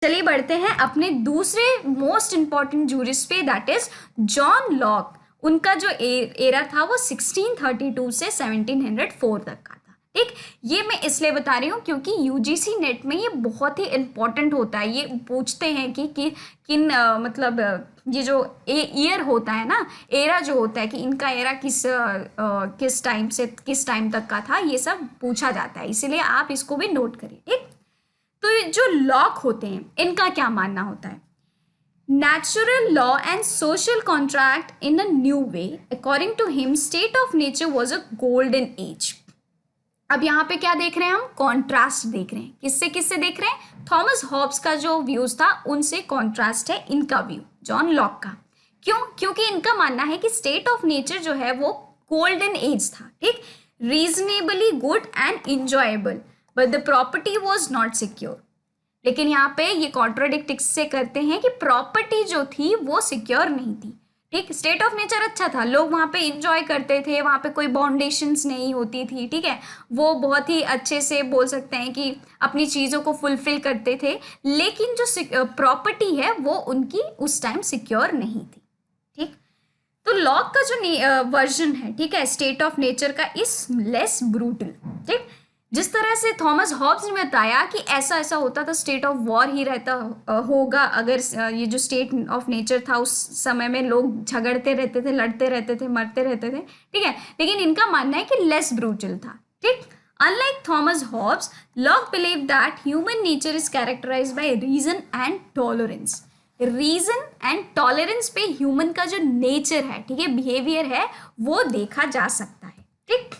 चलिए बढ़ते हैं अपने दूसरे मोस्ट इंपॉर्टेंट जूरिस्ट पे, दैट इज जॉन लॉक। उनका जो एरा था वो 1632 से 1704 तक का था। ठीक, ये मैं इसलिए बता रही हूँ क्योंकि यूजीसी नेट में ये बहुत ही इंपॉर्टेंट होता है। ये पूछते हैं कि किन मतलब ये जो ईयर होता है ना, एरा जो होता है कि इनका एरा किस टाइम से किस टाइम तक का था, ये सब पूछा जाता है, इसीलिए आप इसको भी नोट करिए। ठीक, तो ये जो लॉक होते हैं इनका क्या मानना होता है? Natural law and social contract in a new way, according to him state of nature was a golden age. अब यहाँ पे क्या देख रहे हैं हम? कॉन्ट्रास्ट देख रहे हैं। किससे किससे देख रहे हैं? थॉमस हॉब्स का जो व्यूज था उनसे कॉन्ट्रास्ट है इनका व्यू, जॉन लॉक का। क्यों? क्योंकि इनका मानना है कि स्टेट ऑफ नेचर जो है वो गोल्डन एज था। ठीक, reasonably good and enjoyable, but the property was not secure. लेकिन यहाँ पे ये कॉन्ट्रोडिक्ट से करते हैं कि प्रॉपर्टी जो थी वो सिक्योर नहीं थी। ठीक, स्टेट ऑफ नेचर अच्छा था, लोग वहाँ पे इंजॉय करते थे, वहाँ पे कोई बाउंडेशंस नहीं होती थी। ठीक है, वो बहुत ही अच्छे से बोल सकते हैं कि अपनी चीज़ों को फुलफिल करते थे, लेकिन जो प्रॉपर्टी है वो उनकी उस टाइम सिक्योर नहीं थी। ठीक, तो लॉक का जो वर्जन है, ठीक है, स्टेट ऑफ नेचर का, इज लेस ब्रूटल। ठीक, जिस तरह से थॉमस हॉब्स ने बताया कि ऐसा ऐसा होता था, स्टेट ऑफ वॉर ही रहता होगा अगर ये जो स्टेट ऑफ नेचर था उस समय में लोग झगड़ते रहते थे, लड़ते रहते थे, मरते रहते थे। ठीक है, लेकिन इनका मानना है कि लेस ब्रूटल था। ठीक, unlike Thomas Hobbes, Locke believe that human nature is characterized by reason and tolerance. Reason and tolerance पे ह्यूमन का जो नेचर है, ठीक है, बिहेवियर है, वो देखा जा सकता है। ठीक,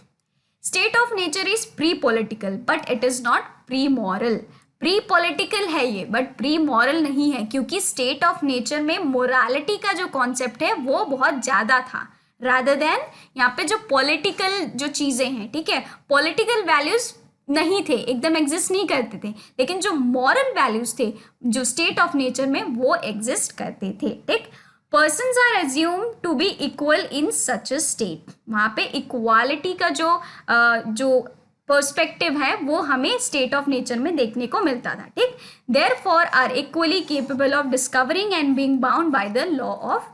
state of nature is pre political but it is not pre moral. Pre political है ये, बट प्री मॉरल नहीं है, क्योंकि स्टेट ऑफ नेचर में मोरालिटी का जो कॉन्सेप्ट है वो बहुत ज्यादा था, रादर देन यहाँ पे जो पॉलिटिकल जो चीजें हैं। ठीक है, पॉलिटिकल वैल्यूज नहीं थे, एकदम एग्जिस्ट नहीं करते थे, लेकिन जो मॉरल वैल्यूज थे जो स्टेट ऑफ नेचर में वो एग्जिस्ट करते थे। ठीक, persons are assumed to be equal in such a state. वहाँ पे इक्वालिटी का जो पर्सपेक्टिव है वो हमें स्टेट ऑफ नेचर में देखने को मिलता था। ठीक, therefore are equally capable of discovering and being bound by the law of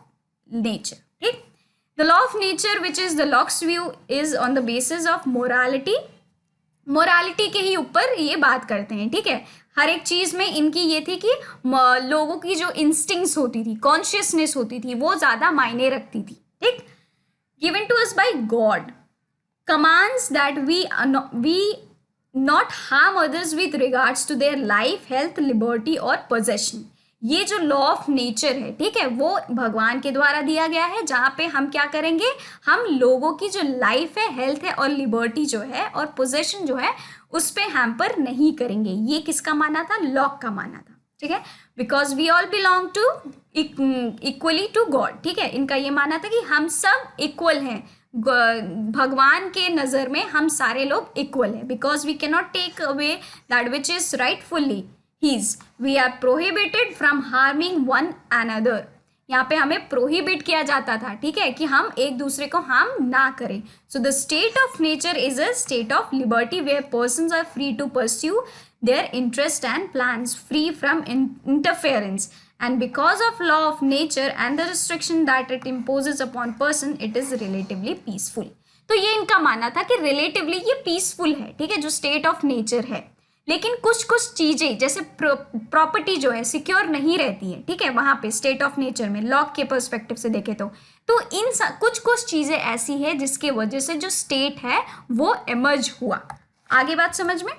nature. ठीक, the law of nature which is the Locke's view is on the basis of morality. Morality के ही ऊपर ये बात करते हैं। ठीक है, हर एक चीज में इनकी ये थी कि लोगों की जो इंस्टिंक्ट्स होती थी, कॉन्शियसनेस होती थी, वो ज्यादा मायने रखती थी। ठीक, given to us by God, commands that we not harm others with regards to their life, health, liberty और possession। ये जो लॉ ऑफ नेचर है, ठीक है, वो भगवान के द्वारा दिया गया है, जहाँ पे हम क्या करेंगे, हम लोगों की जो लाइफ है, हेल्थ है और लिबर्टी जो है और पोजेशन जो है उस पर हैम्पर नहीं करेंगे। ये किसका माना था? लॉक का माना था। ठीक है, because we all belong to equally to God. ठीक है, इनका ये माना था कि हम सब इक्वल हैं, भगवान के नज़र में हम सारे लोग इक्वल हैं, because we can not take away that which is rightfully his. We are prohibited from harming one another. यहाँ पे हमें प्रोहिबिट किया जाता था, ठीक है, कि हम एक दूसरे को हार्म ना करें। So the state of nature is a state of liberty where persons are free to pursue their interest and plans free from interference, and because of law of nature and the restriction that it imposes upon person, it is relatively peaceful। तो ये इनका मानना था कि relatively ये peaceful है। ठीक है, जो स्टेट ऑफ नेचर है, लेकिन कुछ कुछ चीजें जैसे प्रॉपर्टी जो है सिक्योर नहीं रहती है। ठीक है, वहां पे स्टेट ऑफ नेचर में लॉक के पर्सपेक्टिव से देखे तो इन कुछ कुछ चीजें ऐसी है जिसके वजह से जो स्टेट है वो एमर्ज हुआ। आगे बात समझ में।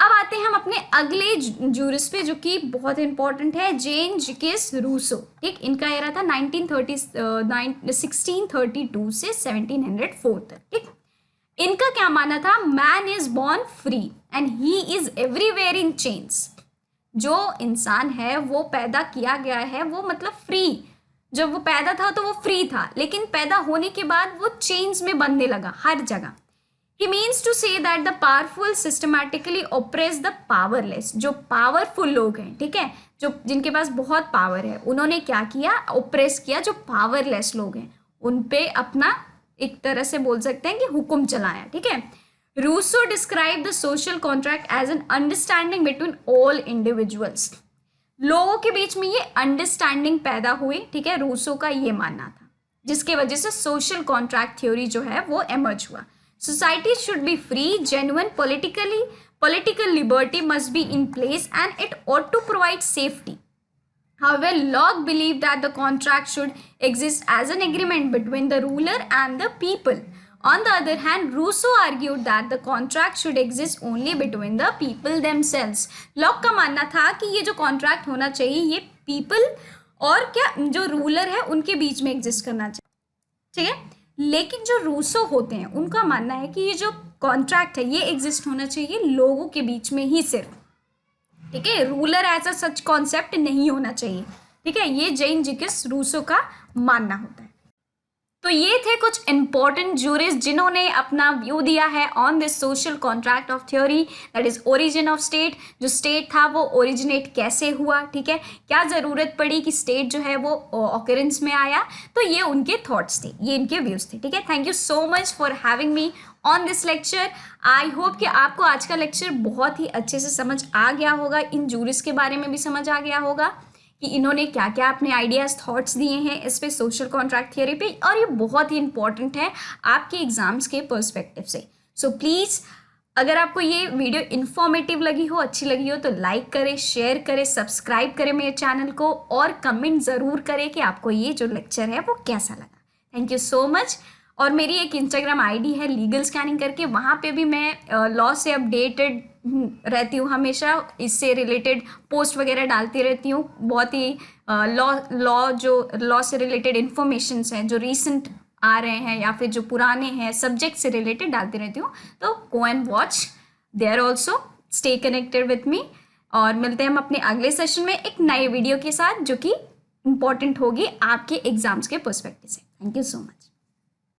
अब आते हैं हम अपने अगले जूरिस्ट पे, जो कि बहुत इंपॉर्टेंट है, जेन जिकेस रूसो। ठीक, इनका एरा था 1632 से 1704 तक। ठीक, इनका क्या मानना था? Man is born free and he is everywhere in chains. जो इंसान है वो पैदा किया गया है, वो मतलब फ्री। जब वो पैदा था तो वो फ्री था, लेकिन पैदा होने के बाद वो चेन्स में बंधने लगा हर जगह। He means to say that the powerful systematically oppress the powerless। जो पावरफुल लोग हैं, ठीक है, जो जिनके पास बहुत पावर है, उन्होंने क्या किया? ओप्रेस किया जो पावरलेस लोग हैं, उन पे अपना एक तरह से बोल सकते हैं कि हुक्म चलाया। ठीक है, Rousseau describe the social contract as an understanding between all individuals. लोगों के बीच में ये अंडरस्टैंडिंग पैदा हुई, ठीक है, रूसो का ये मानना था, जिसके वजह से सोशल कॉन्ट्रैक्ट थ्योरी जो है वो एमर्ज हुआ। Society should be free, genuine, political liberty must be in place and it ought to provide safety. However, Locke believed that the contract should exist as an agreement between the ruler and the people. On the other hand, Rousseau argued that the contract should exist only between the people themselves. Locke का मानना था कि ये जो contract होना चाहिए ये people और क्या जो रूलर है उनके बीच में एग्जिस्ट करना चाहिए, ठीक है। लेकिन जो रूसो होते हैं उनका मानना है कि ये जो कॉन्ट्रैक्ट है ये एग्जिस्ट होना चाहिए लोगों के बीच में ही सिर्फ, ठीक है, रूलर ऐसा सच कॉन्सेप्ट नहीं होना चाहिए, ठीक है। ये जैन जिकिस रूसो का मानना होता है। तो ये थे कुछ इंपॉर्टेंट जूरिस्ट जिन्होंने अपना व्यू दिया है on this social contract of theory, that is origin of state. जो स्टेट था वो ओरिजिनेट कैसे हुआ, ठीक है, क्या ज़रूरत पड़ी कि स्टेट जो है वो ऑकरेंस में आया, तो ये उनके थॉट्स थे, ये इनके व्यूज़ थे, ठीक है। Thank you so much for having me on this lecture. I hope कि आपको आज का लेक्चर बहुत ही अच्छे से समझ आ गया होगा, इन जूरिस्ट के बारे में भी समझ आ गया होगा कि इन्होंने क्या क्या अपने आइडियाज़ थॉट्स दिए हैं इस पे सोशल कॉन्ट्रैक्ट थियरी पे, और ये बहुत ही इंपॉर्टेंट है आपके एग्जाम्स के पर्सपेक्टिव से। सो प्लीज़ अगर आपको ये वीडियो इन्फॉर्मेटिव लगी हो, अच्छी लगी हो, तो लाइक करें, शेयर करें, सब्सक्राइब करें मेरे चैनल को, और कमेंट ज़रूर करें कि आपको ये जो लेक्चर है वो कैसा लगा। Thank you so much. और मेरी एक इंस्टाग्राम आईडी है लीगल स्कैनिंग करके, वहाँ पे भी मैं लॉ से अपडेटेड रहती हूँ, हमेशा इससे रिलेटेड पोस्ट वगैरह डालती रहती हूँ। बहुत ही लॉ से रिलेटेड इन्फॉर्मेशंस हैं जो रीसेंट आ रहे हैं या फिर जो पुराने हैं सब्जेक्ट से रिलेटेड डालती रहती हूँ। तो go and watch there also, stay connected with me, और मिलते हैं हम अपने अगले सेशन में एक नए वीडियो के साथ जो कि इम्पॉर्टेंट होगी आपके एग्जाम्स के पर्सपेक्टिव से। Thank you so much.